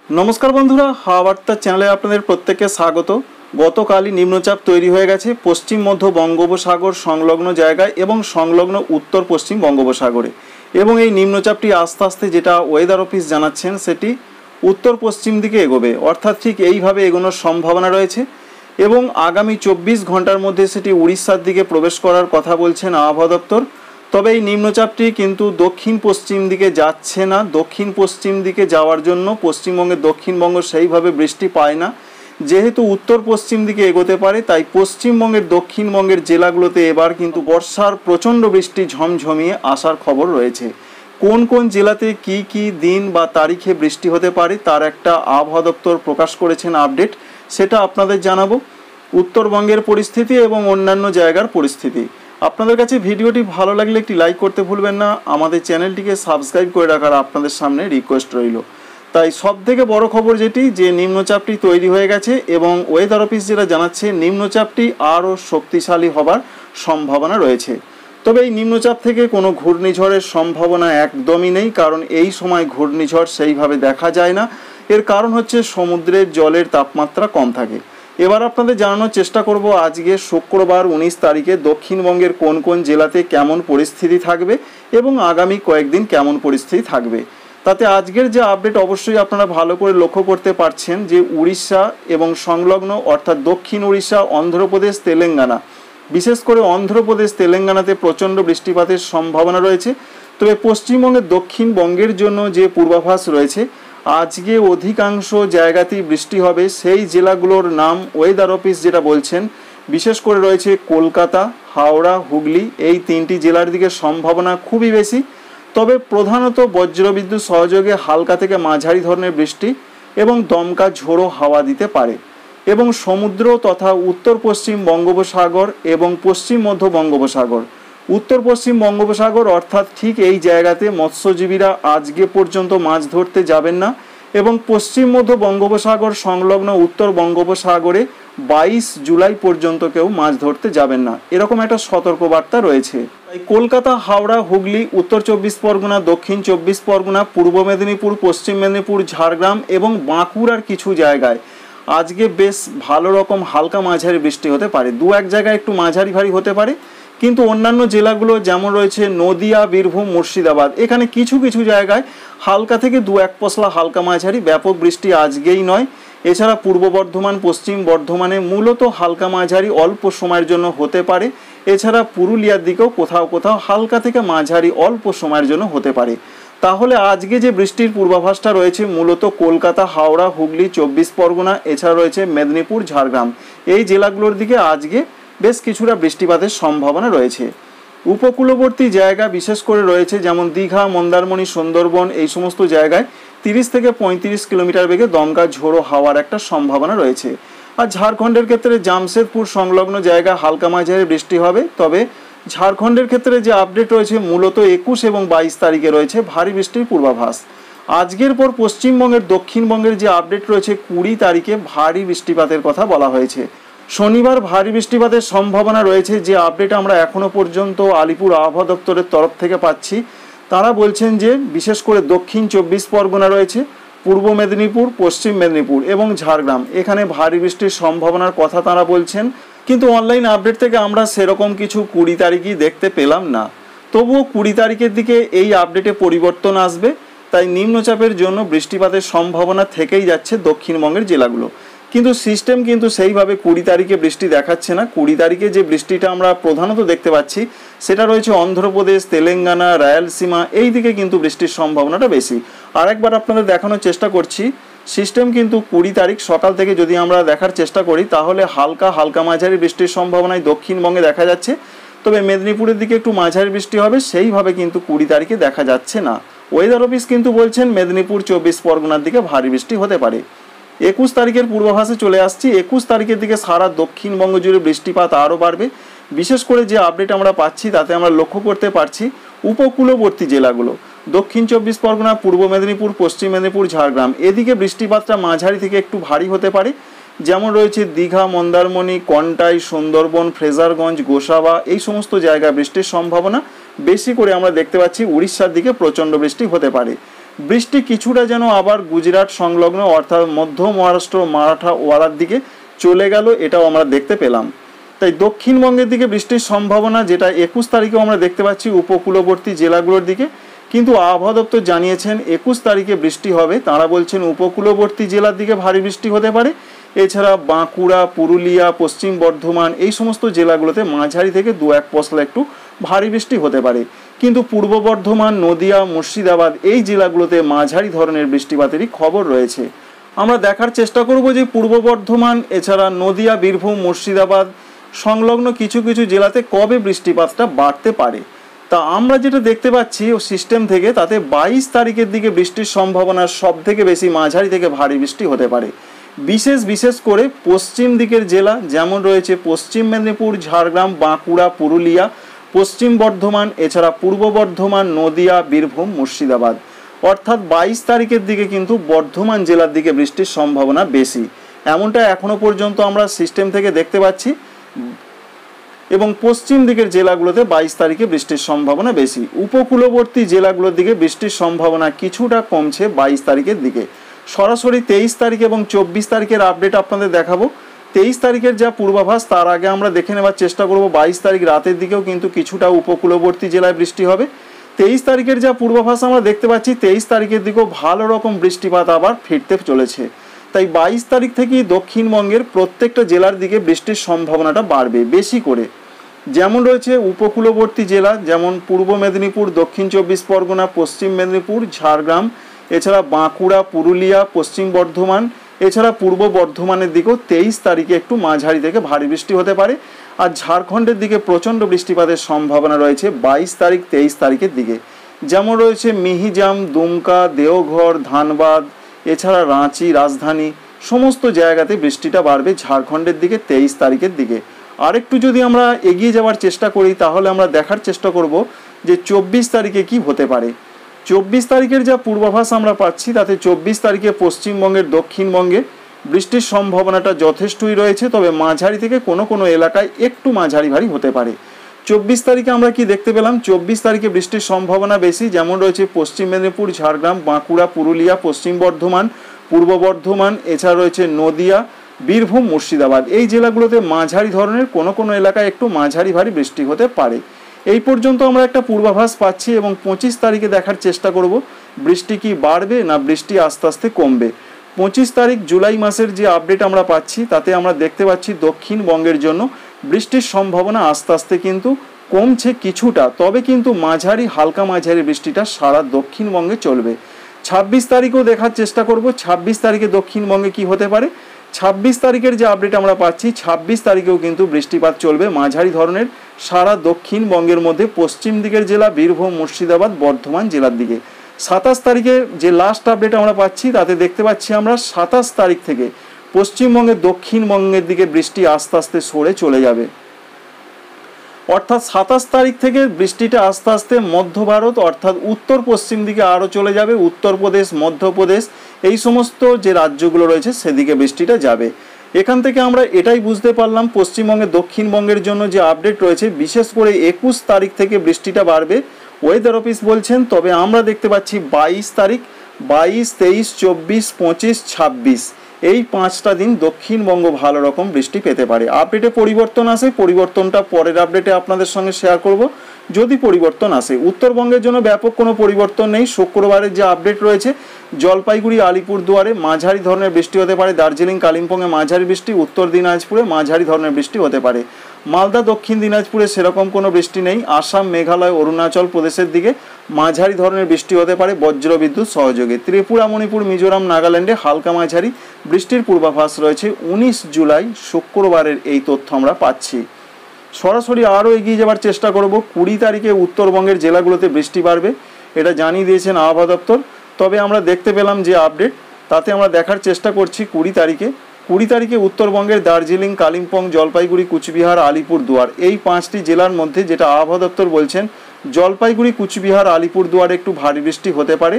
नमस्कार बंधुरा हाওয়া বার্তা চ্যানেলে আপনাদের প্রত্যেককে স্বাগত। গতকালই নিম্নচাপ তৈরি হয়ে গেছে পশ্চিম মধ্য বঙ্গোপসাগর সংলগ্ন জায়গায় এবং সংলগ্ন উত্তর পশ্চিম বঙ্গোপসাগরে, এবং এই নিম্নচাপটি আস্তে আস্তে যেটা ওয়েদার অফিস জানাচ্ছেন সেটি উত্তর পশ্চিম দিকে এগোবে, অর্থাৎ ঠিক এইভাবে এগোনোর সম্ভাবনা রয়েছে এবং আগামী 24 ঘন্টার মধ্যে সেটি উড়িষ্যার দিকে প্রবেশ করার কথা বলছেন আবহাওয়া দপ্তর। তবে এই নিম্নচাপটি কিন্তু দক্ষিণ পশ্চিম দিকে যাচ্ছে না। দক্ষিণ পশ্চিম দিকে যাওয়ার জন্য পশ্চিমবঙ্গের দক্ষিণবঙ্গ সেইভাবে বৃষ্টি পায় না, যেহেতু উত্তর পশ্চিম দিকে এগোতে পারে, তাই পশ্চিমবঙ্গের দক্ষিণবঙ্গের জেলাগুলোতে এবার কিন্তু বর্ষার প্রচণ্ড বৃষ্টি ঝমঝমিয়ে আসার খবর রয়েছে। কোন কোন জেলাতে কি কি দিন বা তারিখে বৃষ্টি হতে পারে তার একটা আবহাওয়া দপ্তর প্রকাশ করেছেন আপডেট, সেটা আপনাদের জানাবো। উত্তরবঙ্গের পরিস্থিতি এবং অন্যান্য জায়গার পরিস্থিতি। আপনাদের কাছে ভিডিওটি ভালো লাগলে একটি লাইক করতে ভুলবেন না, আমাদের চ্যানেলটিকে সাবস্ক্রাইব করে রাখার আপনাদের সামনে রিকোয়েস্ট রইল। তাই সবথেকে বড় খবর যেটি, যে নিম্নচাপটি তৈরি হয়ে গেছে এবং ওয়েদার অফিস যেটা জানাচ্ছে নিম্নচাপটি আরও শক্তিশালী হবার সম্ভাবনা রয়েছে। তবে এই নিম্নচাপ থেকে কোনো ঘূর্ণিঝড়ের সম্ভাবনা একদমই নেই, কারণ এই সময় ঘূর্ণিঝড় সেইভাবে দেখা যায় না। এর কারণ হচ্ছে সমুদ্রের জলের তাপমাত্রা কম থাকে। এবার আপনাদের জানানোর চেষ্টা করব আজকে শুক্রবার 19 তারিখে দক্ষিণবঙ্গের কোন কোন জেলাতে কেমন পরিস্থিতি থাকবে এবং আগামী কয়েকদিন কেমন পরিস্থিতি থাকবে। তাতে আজকের যে আপডেট অবশ্যই আপনারা ভালো করে লক্ষ্য করতে পারছেন যে উড়িষ্যা এবং সংলগ্ন অর্থাৎ দক্ষিণ উড়িষ্যা, অন্ধ্রপ্রদেশ, তেলেঙ্গানা, বিশেষ করে অন্ধ্রপ্রদেশ তেলেঙ্গানাতে প্রচণ্ড বৃষ্টিপাতের সম্ভাবনা রয়েছে। তবে পশ্চিমবঙ্গের দক্ষিণবঙ্গের জন্য যে পূর্বাভাস রয়েছে, আজকে অধিকাংশ জায়গাতেই বৃষ্টি হবে। সেই জেলাগুলোর নাম ওয়েদার অফিস যেটা বলছেন, বিশেষ করে রয়েছে কলকাতা, হাওড়া, হুগলি, এই তিনটি জেলার দিকে সম্ভাবনা খুবই বেশি। তবে প্রধানত বজ্রবিদ্যুৎ সহযোগে হালকা থেকে মাঝারি ধরনের বৃষ্টি এবং দমকা ঝোড়ো হাওয়া দিতে পারে, এবং সমুদ্র তথা উত্তর পশ্চিম বঙ্গোপসাগর এবং পশ্চিম মধ্য বঙ্গোপসাগর, উত্তর পশ্চিম বঙ্গোপসাগর অর্থাৎ ঠিক এই জায়গাতে মৎস্যজীবীরা আজকে পর্যন্ত মাছ ধরতে যাবেন না, এবং পশ্চিম মধ্য বঙ্গোপসাগর সংলগ্ন উত্তর বঙ্গোপসাগরে 22 জুলাই পর্যন্ত কেউ মাছ ধরতে যাবেন না, এরকম একটা সতর্কবার্তা রয়েছে। তাই কলকাতা, হাওড়া, হুগলি, উত্তর 24 পরগনা, দক্ষিণ 24 পরগনা, পূর্ব মেদিনীপুর, পশ্চিম মেদিনীপুর, ঝাড়গ্রাম এবং বাঁকুড়ার কিছু জায়গায় আজকে বেশ ভালো রকম হালকা মাঝারি বৃষ্টি হতে পারে। দু এক জায়গায় একটু মাঝারি ভারী হতে পারে, কিন্তু অন্যান্য জেলাগুলো যেমন রয়েছে নদিয়া, বীরভূম, মুর্শিদাবাদ, এখানে কিছু কিছু জায়গায় হালকা থেকে দু এক পশলা হালকা মাঝারি, ব্যাপক বৃষ্টি আজকেই নয়। এছাড়া পূর্ব বর্ধমান, পশ্চিম বর্ধমানে মূলত হালকা মাঝারি অল্প সময়ের জন্য হতে পারে। এছাড়া পুরুলিয়ার দিকেও কোথাও কোথাও হালকা থেকে মাঝারি অল্প সময়ের জন্য হতে পারে। তাহলে আজকে যে বৃষ্টির পূর্বাভাসটা রয়েছে মূলত কলকাতা, হাওড়া, হুগলি, 24 পরগনা, এছাড়া রয়েছে মেদিনীপুর, ঝাড়গ্রাম, এই জেলাগুলোর দিকে আজকে বেশ কিছুটা বৃষ্টিপাতের সম্ভাবনা রয়েছে। উপকূলবর্তী জায়গা বিশেষ করে রয়েছে যেমন দীঘা, মন্দারমণি, সুন্দরবন, এই সমস্ত জায়গায় 30 থেকে 35 কিলোমিটার বেগে দমকা ঝোড়ো হাওয়ার একটা সম্ভাবনা রয়েছে। আর ঝাড়খণ্ডের ক্ষেত্রে জামশেদপুর সংলগ্ন জায়গা হালকা মাঝারি বৃষ্টি হবে। তবে ঝাড়খণ্ডের ক্ষেত্রে যে আপডেট রয়েছে মূলত 21 এবং 22 তারিখে রয়েছে ভারী বৃষ্টির পূর্বাভাস। আজকের পর পশ্চিমবঙ্গের দক্ষিণবঙ্গের যে আপডেট রয়েছে 20 তারিখে ভারী বৃষ্টিপাতের কথা বলা হয়েছে। শনিবার ভারী বৃষ্টিপাতের সম্ভাবনা রয়েছে, যে আপডেট আমরা এখনও পর্যন্ত আলিপুর আবহাওয়া দপ্তরের তরফ থেকে পাচ্ছি। তারা বলছেন যে বিশেষ করে দক্ষিণ 24 পরগনা রয়েছে, পূর্ব মেদিনীপুর, পশ্চিম মেদিনীপুর এবং ঝাড়গ্রাম, এখানে ভারী বৃষ্টির সম্ভাবনার কথা তারা বলছেন। কিন্তু অনলাইন আপডেট থেকে আমরা সেরকম কিছু 20 তারিখই দেখতে পেলাম না। তবুও 20 তারিখের দিকে এই আপডেটে পরিবর্তন আসবে। তাই নিম্নচাপের জন্য বৃষ্টিপাতের সম্ভাবনা থেকেই যাচ্ছে দক্ষিণবঙ্গের জেলাগুলো, কিন্তু সিস্টেম কিন্তু সেইভাবে 20 তারিখে বৃষ্টি দেখাচ্ছে না। 20 তারিখে যে বৃষ্টিটা আমরা প্রধানত দেখতে পাচ্ছি সেটা রয়েছে অন্ধ্রপ্রদেশ, তেলেঙ্গানা, রায়ালসীমা, এই দিকে কিন্তু বৃষ্টির সম্ভাবনাটা বেশি। আরেকবার আপনাদের দেখানোর চেষ্টা করছি, সিস্টেম কিন্তু 20 তারিখ সকাল থেকে যদি আমরা দেখার চেষ্টা করি তাহলে হালকা মাঝারি বৃষ্টির সম্ভাবনায় দক্ষিণবঙ্গে দেখা যাচ্ছে। তবে মেদিনীপুরের দিকে একটু মাঝারি বৃষ্টি হবে, সেইভাবে কিন্তু 20 তারিখে দেখা যাচ্ছে না। ওয়েদার অফিস কিন্তু বলছেন মেদিনীপুর, 24 পরগনার দিকে ভারী বৃষ্টি হতে পারে। 21 তারিখের পূর্বাভাসে চলে আসছি। 21 তারিখের দিকে সারা দক্ষিণবঙ্গ জুড়ে বৃষ্টিপাত আরও বাড়বে। বিশেষ করে যে আপডেট আমরা পাচ্ছি তাতে আমরা লক্ষ্য করতে পারছি উপকূলবর্তী জেলাগুলো, দক্ষিণ 24 পরগনা, পূর্ব মেদিনীপুর, পশ্চিম মেদিনীপুর, ঝাড়গ্রাম, এদিকে বৃষ্টিপাতটা মাঝারি থেকে একটু ভারী হতে পারে। যেমন রয়েছে দীঘা, মন্দারমণি, কন্টাই, সুন্দরবন, ফ্রেজারগঞ্জ, গোসাবা, এই সমস্ত জায়গায় বৃষ্টির সম্ভাবনা বেশি করে আমরা দেখতে পাচ্ছি। উড়িষ্যার দিকে প্রচণ্ড বৃষ্টি হতে পারে। বৃষ্টি কিছুটা যেন আবার গুজরাট সংলগ্ন অর্থাৎ মধ্য মহারাষ্ট্র মারাঠা ওয়ালার দিকে চলে গেল, এটাও আমরা দেখতে পেলাম। তাই দক্ষিণবঙ্গের দিকে বৃষ্টির সম্ভাবনা যেটা 21 তারিখেও আমরা দেখতে পাচ্ছি উপকূলবর্তী জেলাগুলোর দিকে, কিন্তু আবহাওয়া দপ্তর জানিয়েছেন 21 তারিখে বৃষ্টি হবে। তাঁরা বলছেন উপকূলবর্তী জেলার দিকে ভারী বৃষ্টি হতে পারে, এছাড়া বাঁকুড়া, পুরুলিয়া, পশ্চিম বর্ধমান এই সমস্ত জেলাগুলোতে মাঝারি থেকে 2-1 পশলা একটু ভারী বৃষ্টি হতে পারে। কিন্তু পূর্ব বর্ধমান, নদিয়া, মুর্শিদাবাদ এই জেলাগুলোতে মাঝারি ধরনের বৃষ্টিপাতেরই খবর রয়েছে। আমরা দেখার চেষ্টা করব যে পূর্ব বর্ধমান এছাড়া নদিয়া, বীরভূম, মুর্শিদাবাদ সংলগ্ন কিছু কিছু জেলাতে কবে বৃষ্টিপাতটা বাড়তে পারে। তা আমরা যেটা দেখতে পাচ্ছি ও সিস্টেম থেকে, তাতে 22 তারিখের দিকে বৃষ্টির সম্ভাবনা সব থেকে বেশি মাঝারি থেকে ভারী বৃষ্টি হতে পারে। বিশেষ করে পশ্চিম দিকের জেলা যেমন রয়েছে পশ্চিম মেদিনীপুর, ঝাড়গ্রাম, বাঁকুড়া, পুরুলিয়া, পশ্চিম বর্ধমান এছাড়া পূর্ব বর্ধমান, নদিয়া, বীরভূম, মুর্শিদাবাদ, অর্থাৎ 22 তারিখের দিকে কিন্তু বর্ধমান জেলার দিকে বৃষ্টির সম্ভাবনা বেশি, এমনটা এখনো পর্যন্ত আমরা সিস্টেম থেকে দেখতে পাচ্ছি। এবং পশ্চিম দিকের জেলাগুলোতে 22 তারিখে বৃষ্টির সম্ভাবনা বেশি। উপকূলবর্তী জেলাগুলোর দিকে বৃষ্টির সম্ভাবনা কিছুটা কমছে 22 তারিখের দিকে। সরাসরি 23 তারিখ এবং 24 তারিখের আপডেট আপনাদের দেখাবো। 23 তারিখের যা পূর্বাভাস তার আগে আমরা দেখে নেওয়ার চেষ্টা করব 22 তারিখ রাতের দিকেও কিন্তু কিছুটা উপকূলবর্তী জেলায় বৃষ্টি হবে। 23 তারিখের যা পূর্বাভাস আমরা দেখতে পাচ্ছি 23 তারিখের দিকেও ভালো রকম বৃষ্টিপাত আবার ফিরতে চলেছে। তাই 22 তারিখ থেকেই দক্ষিণবঙ্গের প্রত্যেকটা জেলার দিকে বৃষ্টির সম্ভাবনাটা বাড়বে বেশি করে। যেমন রয়েছে উপকূলবর্তী জেলা যেমন পূর্ব মেদিনীপুর, দক্ষিণ 24 পরগনা, পশ্চিম মেদিনীপুর, ঝাড়গ্রাম এছাড়া বাঁকুড়া, পুরুলিয়া, পশ্চিম বর্ধমান এছাড়া পূর্ব বর্ধমানের দিকেও 23 তারিখে একটু মাঝারি থেকে ভারী বৃষ্টি হতে পারে। আর ঝাড়খণ্ডের দিকে প্রচণ্ড বৃষ্টিপাতের সম্ভাবনা রয়েছে 22 তারিখ 23 তারিখের দিকে। যেমন রয়েছে মিহিজাম, দুমকা, দেওঘর, ধানবাদ এছাড়া রাঁচি, রাজধানী সমস্ত জায়গাতে বৃষ্টিটা বাড়বে ঝাড়খণ্ডের দিকে 23 তারিখের দিকে। আরেকটু যদি আমরা এগিয়ে যাওয়ার চেষ্টা করি তাহলে আমরা দেখার চেষ্টা করব যে 24 তারিখে কি হতে পারে। 24 তারিখের যা পূর্বাভাস আমরা পাচ্ছি তাতে 24 তারিখে পশ্চিমবঙ্গের দক্ষিণবঙ্গে বৃষ্টির সম্ভাবনাটা যথেষ্টই রয়েছে, তবে মাঝারি থেকে কোনো কোনো এলাকায় একটু মাঝারি ভারী হতে পারে। 24 তারিখে আমরা কি দেখতে পেলাম, 24 তারিখে বৃষ্টির সম্ভাবনা বেশি, যেমন রয়েছে পশ্চিম মেদিনীপুর, ঝাড়গ্রাম, বাঁকুড়া, পুরুলিয়া, পশ্চিম বর্ধমান, পূর্ব বর্ধমান এছাড়া রয়েছে নদিয়া, বীরভূম, মুর্শিদাবাদ এই জেলাগুলোতে মাঝারি ধরনের কোনো কোনো এলাকায় একটু মাঝারি ভারী বৃষ্টি হতে পারে। এই পর্যন্ত আমরা একটা পূর্বাভাস পাচ্ছি এবং 25 তারিখে দেখার চেষ্টা করব বৃষ্টি কি বাড়বে না বৃষ্টি আস্তে আস্তে কমবে। 25 তারিখ জুলাই মাসের যে আপডেট আমরা পাচ্ছি তাতে আমরা দেখতে পাচ্ছি দক্ষিণবঙ্গের জন্য বৃষ্টির সম্ভাবনা আস্তে আস্তে কিন্তু কমছে কিছুটা, তবে কিন্তু মাঝারি হালকা মাঝারি বৃষ্টিটা সারা দক্ষিণবঙ্গে চলবে। 26 তারিখও দেখার চেষ্টা করব 26 তারিখে দক্ষিণবঙ্গে কি হতে পারে। 26 তারিখের যে আপডেট আমরা পাচ্ছি 26 তারিখেও কিন্তু বৃষ্টিপাত চলবে মাঝারি ধরনের সারা দক্ষিণবঙ্গের মধ্যে পশ্চিম দিকের জেলা বীরভূম, মুর্শিদাবাদ, বর্ধমান জেলার দিকে। 27 তারিখে যে লাস্ট আপডেট আমরা পাচ্ছি তাতে দেখতে পাচ্ছি আমরা 27 তারিখ থেকে পশ্চিমবঙ্গের দক্ষিণবঙ্গের দিকে বৃষ্টি আস্তে আস্তে সরে চলে যাবে, অর্থাৎ 27 তারিখ থেকে বৃষ্টিটা আস্তে আস্তে মধ্য ভারত অর্থাৎ উত্তর পশ্চিম দিকে আরও চলে যাবে। উত্তরপ্রদেশ, মধ্যপ্রদেশ এই সমস্ত যে রাজ্যগুলো রয়েছে সেদিকে বৃষ্টিটা যাবে। এখান থেকে আমরা এটাই বুঝতে পারলাম পশ্চিমবঙ্গের দক্ষিণবঙ্গের জন্য যে আপডেট রয়েছে বিশেষ করে 21 তারিখ থেকে বৃষ্টিটা বাড়বে ওয়েদার অফিস বলছেন। তবে আমরা দেখতে পাচ্ছি 22 তারিখ, 22, 23, 24, 25, 26 এই 5টা দিন দক্ষিণবঙ্গ ভালো রকম বৃষ্টি পেতে পারে। আপডেটে পরিবর্তন আসে, পরিবর্তনটা পরের আপডেটে আপনাদের সঙ্গে শেয়ার করব যদি পরিবর্তন আসে। উত্তরবঙ্গের জন্য ব্যাপক কোনো পরিবর্তন নেই। শুক্রবারের যে আপডেট রয়েছে জলপাইগুড়ি, আলিপুরদুয়ারে মাঝারি ধরনের বৃষ্টি হতে পারে, দার্জিলিং, কালিম্পংয়ে মাঝারি বৃষ্টি, উত্তর দিনাজপুরে মাঝারি ধরনের বৃষ্টি হতে পারে, মালদা, দক্ষিণ দিনাজপুরে সেরকম কোনো বৃষ্টি নেই, আসাম, মেঘালয়, অরুণাচল প্রদেশের দিকে মাঝারি ধরনের বৃষ্টি হতে পারে বজ্রবিদ্যুৎ সহযোগে, ত্রিপুরা, মণিপুর, মিজোরাম, নাগাল্যান্ডে হালকা মাঝারি বৃষ্টির পূর্বাভাস রয়েছে 19 জুলাই শুক্রবারের এই তথ্য আমরা পাচ্ছি। সরাসরি আরও এগিয়ে যাওয়ার চেষ্টা করব 20 তারিখে উত্তরবঙ্গের জেলাগুলোতে বৃষ্টি বাড়বে, এটা জানিয়ে দিয়েছেন আবহাওয়া দপ্তর। তবে আমরা দেখতে পেলাম যে আপডেট তাতে আমরা দেখার চেষ্টা করছি 20 তারিখে উত্তরবঙ্গের দার্জিলিং, কালিম্পং, জলপাইগুড়ি, কুচবিহার, আলিপুরদুয়ার এই 5টি জেলার মধ্যে যেটা আবহাওয়া দপ্তর বলছেন জলপাইগুড়ি, কুচবিহার, আলিপুরদুয়ারে একটু ভারী বৃষ্টি হতে পারে,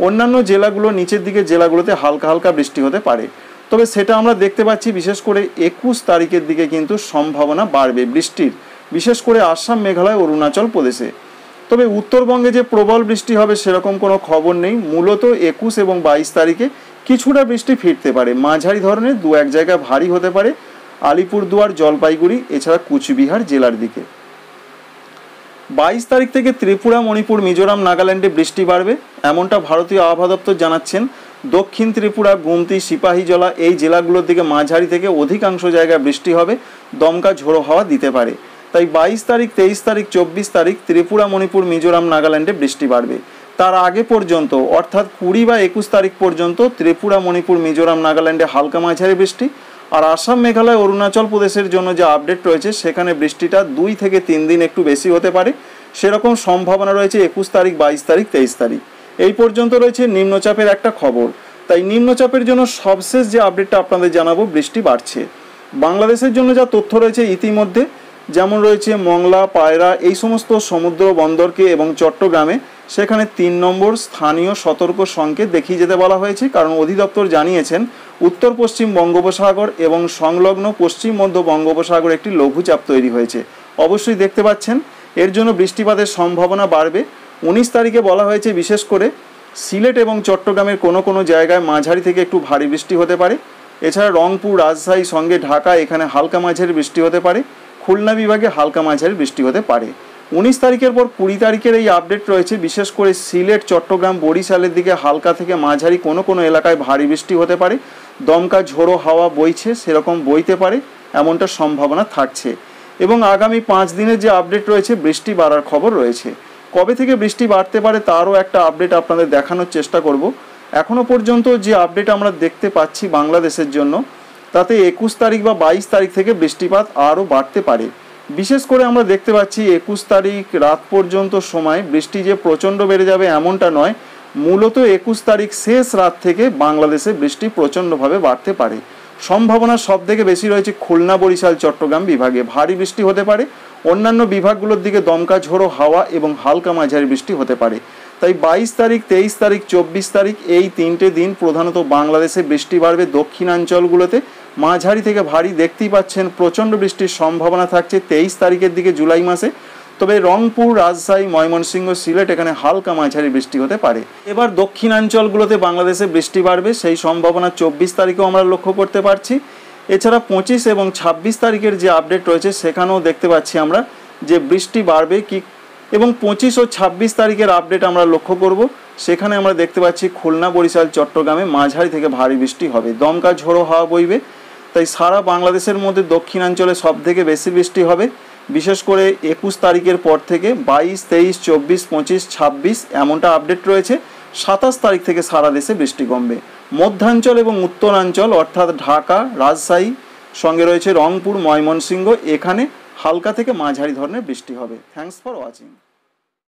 অন্যান্য জেলাগুলো নিচের দিকে জেলাগুলোতে হালকা হালকা বৃষ্টি হতে পারে। তবে সেটা আমরা দেখতে পাচ্ছি বিশেষ করে 21 তারিখের দিকে কিন্তু সম্ভাবনা বাড়বে বৃষ্টির, বিশেষ করে আসাম, মেঘালয়, অরুণাচল প্রদেশে। তবে উত্তরবঙ্গে যে প্রবল বৃষ্টি হবে সেরকম কোনো খবর নেই। মূলত 21 এবং 22 তারিখে কিছুটা বৃষ্টি ফিরতে পারে, মাঝারি ধরনের, দু এক জায়গায় ভারী হতে পারে আলিপুরদুয়ার, জলপাইগুড়ি এছাড়া কুচবিহার জেলার দিকে। 22 তারিখ থেকে ত্রিপুরা, মণিপুর, মিজোরাম, নাগাল্যান্ডে বৃষ্টি বাড়বে, এমনটা ভারতীয় আবহাওয়া দপ্তর জানাচ্ছেন। দক্ষিণ ত্রিপুরা, গুমতি, সিপাহীজলা এই জেলাগুলোর দিকে মাঝারি থেকে অধিকাংশ জায়গায় বৃষ্টি হবে, দমকা ঝোড়ো হাওয়া দিতে পারে। তাই 22 তারিখ, 23 তারিখ, 24 তারিখ ত্রিপুরা, মণিপুর, মিজোরাম, নাগাল্যান্ডে বৃষ্টি বাড়বে। তার আগে পর্যন্ত অর্থাৎ 20 বা 21 তারিখ পর্যন্ত ত্রিপুরা, মণিপুর, মিজোরাম, নাগাল্যান্ডে হালকা মাঝারি বৃষ্টি। আর আসাম, মেঘালয়, অরুণাচল প্রদেশের জন্য যে আপডেট রয়েছে সেখানে বৃষ্টিটা 2 থেকে 3 দিন একটু বেশি হতে পারে, সেরকম সম্ভাবনা রয়েছে 21 তারিখ, 22 তারিখ, 23 তারিখ। এই পর্যন্ত রয়েছে নিম্নচাপের একটা খবর। তাই নিম্নচাপের জন্য সবশেষ যে আপডেটটা আপনাদের জানাবো, বৃষ্টি বাড়ছে। বাংলাদেশের জন্য যা তথ্য রয়েছে ইতিমধ্যে, যেমন রয়েছে মংলা, পায়রা এই সমস্ত সমুদ্র বন্দরকে এবং চট্টগ্রামে সেখানে 3 নম্বর স্থানীয় সতর্ক সংকেত দেখিয়ে যেতে বলা হয়েছে, কারণ অধিদপ্তর জানিয়েছেন উত্তর পশ্চিম বঙ্গোপসাগর এবং সংলগ্ন পশ্চিম মধ্য বঙ্গোপসাগরে একটি লঘুচাপ তৈরি হয়েছে। অবশ্যই দেখতে পাচ্ছেন, এর জন্য বৃষ্টিপাতের সম্ভাবনা বাড়বে। 19 তারিখে বলা হয়েছে বিশেষ করে সিলেট এবং চট্টগ্রামের কোনো কোনো জায়গায় মাঝারি থেকে একটু ভারী বৃষ্টি হতে পারে। এছাড়া রংপুর, রাজশাহী সঙ্গে ঢাকা এখানে হালকা মাঝারি বৃষ্টি হতে পারে। খুলনা বিভাগে হালকা মাঝারি বৃষ্টি হতে পারে। 19 তারিখের পর 20 তারিখের এই আপডেট রয়েছে, বিশেষ করে সিলেট, চট্টগ্রাম, বরিশালের দিকে হালকা থেকে মাঝারি কোনো কোনো এলাকায় ভারী বৃষ্টি হতে পারে, দমকা ঝোড়ো হাওয়া বইছে সেরকম বইতে পারে, এমনটা সম্ভাবনা থাকছে। এবং আগামী 5 দিনের যে আপডেট রয়েছে বৃষ্টি বাড়ার খবর রয়েছে। কবে থেকে বৃষ্টি বাড়তে পারে তারও একটা আপডেট আপনাদের দেখানোর চেষ্টা করব। এখনও পর্যন্ত যে আপডেট আমরা দেখতে পাচ্ছি বাংলাদেশের জন্য, তাতে 21 তারিখ বা 22 তারিখ থেকে বৃষ্টিপাত আরও বাড়তে পারে। বিশেষ করে আমরা দেখতে পাচ্ছি 21 তারিখ রাত পর্যন্ত সময় বৃষ্টি যে প্রচণ্ড বেড়ে যাবে এমনটা নয়, মূলত 21 তারিখ শেষ রাত থেকে বাংলাদেশে বৃষ্টি প্রচণ্ডভাবে বাড়তে পারে। সম্ভাবনা সব থেকে বেশি রয়েছে খুলনা, বরিশাল, চট্টগ্রাম বিভাগে ভারী বৃষ্টি হতে পারে। অন্যান্য বিভাগগুলোর দিকে দমকা ঝোড়ো হাওয়া এবং হালকা মাঝারি বৃষ্টি হতে পারে। তাই 22 তারিখ, 23 তারিখ, 24 তারিখ এই 3টে দিন প্রধানত বাংলাদেশে বৃষ্টি বাড়বে। দক্ষিণাঞ্চলগুলোতে মাঝারি থেকে ভারী, দেখতেই পাচ্ছেন প্রচণ্ড বৃষ্টির সম্ভাবনা থাকছে 23 তারিখের দিকে জুলাই মাসে। তবে রংপুর, রাজশাহী, ময়মনসিংহ, সিলেট এখানে হালকা মাঝারি বৃষ্টি হতে পারে। এবার দক্ষিণাঞ্চলগুলোতে বাংলাদেশে বৃষ্টি বাড়বে, সেই সম্ভাবনা 24 তারিখেও আমরা লক্ষ্য করতে পারছি। এছাড়া 25 এবং 26 তারিখের যে আপডেট রয়েছে সেখানেও দেখতে পাচ্ছি আমরা যে বৃষ্টি বাড়বে কি, এবং 25 ও 26 তারিখের আপডেট আমরা লক্ষ্য করব। সেখানে আমরা দেখতে পাচ্ছি খুলনা, বরিশাল, চট্টগ্রামে মাঝারি থেকে ভারী বৃষ্টি হবে, দমকা ঝোড়ো হাওয়া বইবে। তাই সারা বাংলাদেশের মধ্যে দক্ষিণাঞ্চলে সব থেকে বেশি বৃষ্টি হবে, বিশেষ করে 21 তারিখের পর থেকে 22, 23, 24, 25, 26 এমনটা আপডেট রয়েছে। 27 তারিখ থেকে সারা দেশে বৃষ্টি কমবে। মধ্যাঞ্চল এবং উত্তরাঞ্চল অর্থাৎ ঢাকা, রাজশাহী সঙ্গে রয়েছে রংপুর, ময়মনসিংহ এখানে হালকা থেকে মাঝারি ধরনের বৃষ্টি হবে। Thanks for watching.